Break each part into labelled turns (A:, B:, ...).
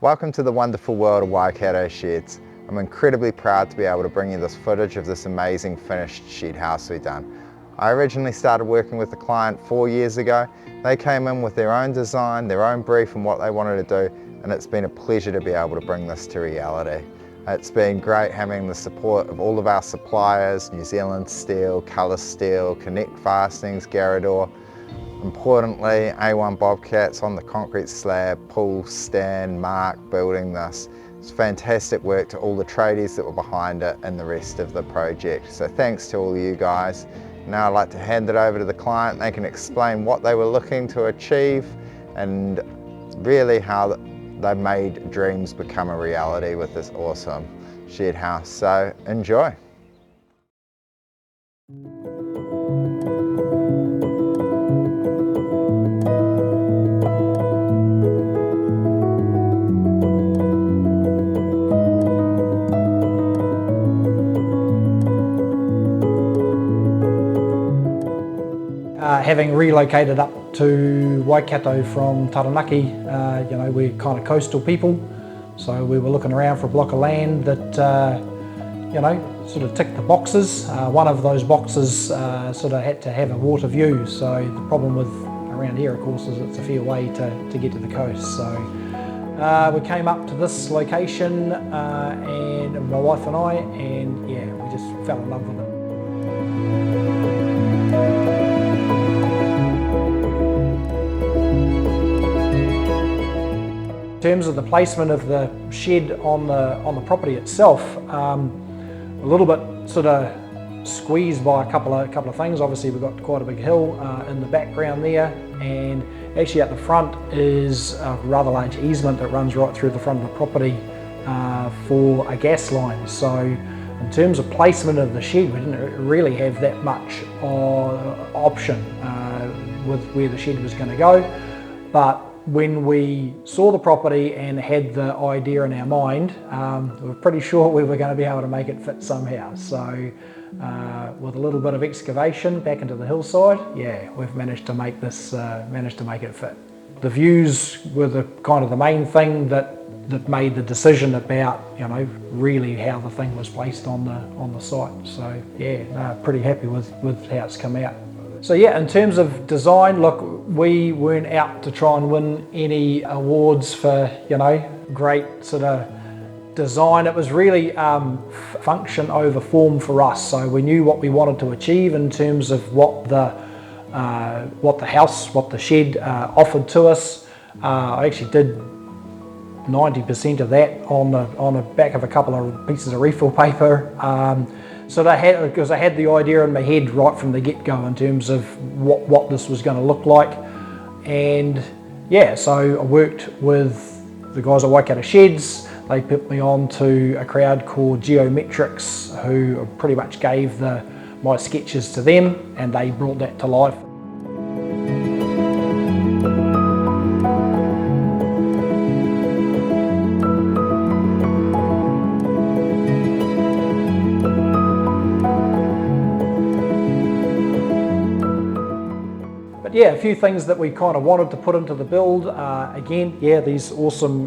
A: Welcome to the wonderful world of Waikato Sheds. I'm incredibly proud to be able to bring you this footage of this amazing finished shed house we've done. I originally started working with the client 4 years ago. They came in with their own design, their own brief and what they wanted to do, and it's been a pleasure to be able to bring this to reality. It's been great having the support of all of our suppliers, New Zealand Steel, Colour Steel, Connect Fastenings, Garador. Importantly, A1 Bobcats on the concrete slab, Paul, Stan, Mark building this. It's fantastic work to all the tradies that were behind it and the rest of the project. So thanks to all you guys. Now I'd like to hand it over to the client. They can explain what they were looking to achieve and really how they made dreams become a reality with this awesome shed house. So enjoy.
B: Having relocated up to Waikato from Taranaki, we're kind of coastal people, so we were looking around for a block of land that, sort of ticked the boxes. One of those boxes sort of had to have a water view, so the problem with around here, of course, is it's a fair way to get to the coast. So we came up to this location, and my wife and I, and yeah, we just fell in love with it. In terms of the placement of the shed on the property itself, a little bit sort of squeezed by a couple of things. Obviously, we've got quite a big hill in the background there, and actually at the front is a rather large easement that runs right through the front of the property for a gas line. So in terms of placement of the shed, we didn't really have that much option with where the shed was going to go, but when we saw the property and had the idea in our mind, we were pretty sure we were going to be able to make it fit somehow. So with a little bit of excavation back into the hillside, yeah, we've managed to make this, make it fit. The views were the kind of the main thing that made the decision about, really how the thing was placed on the site. So yeah, pretty happy with how it's come out. So yeah, in terms of design, look, we weren't out to try and win any awards for, great sort of design. It was really function over form for us. So we knew what we wanted to achieve in terms of what the shed offered to us. I actually did 90% of that on the back of a couple of pieces of refill paper. So because I had the idea in my head right from the get-go in terms of what this was going to look like. And yeah, so I worked with the guys at Waikato Sheds. They put me on to a crowd called Geometrics, who pretty much gave my sketches to them, and they brought that to life. Yeah, a few things that we kind of wanted to put into the build. Again, yeah, these awesome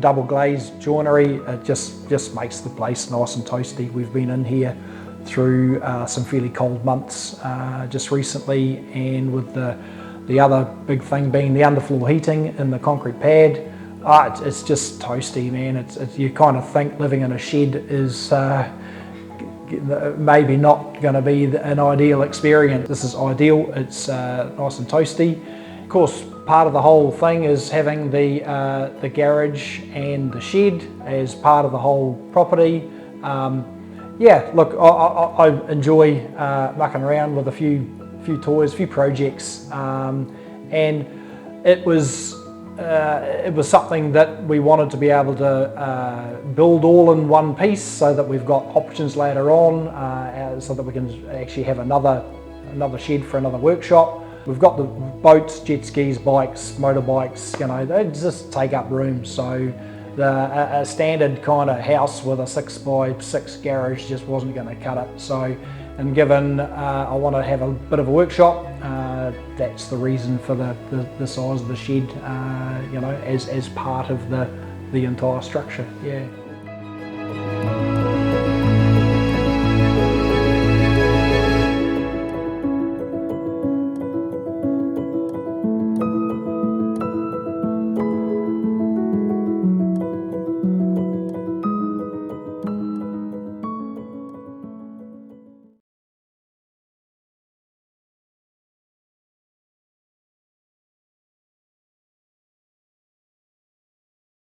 B: double glazed joinery. It just makes the place nice and toasty. We've been in here through some fairly cold months just recently, and with the other big thing being the underfloor heating in the concrete pad, it's just toasty, man. You kind of think living in a shed is maybe not going to be an ideal experience. This is ideal. It's nice and toasty. Of course, part of the whole thing is having the garage and the shed as part of the whole property. Yeah, look, I enjoy mucking around with a few toys, a few projects, and it was something that we wanted to be able to build all in one piece, so that we've got options later on, so that we can actually have another shed for another workshop. We've got the boats, jet skis, bikes, motorbikes, they just take up room. So a standard kind of house with a 6x6 garage just wasn't going to cut it. So, and given I want to have a bit of a workshop, that's the reason for the size of the shed, as part of the the entire structure. Yeah.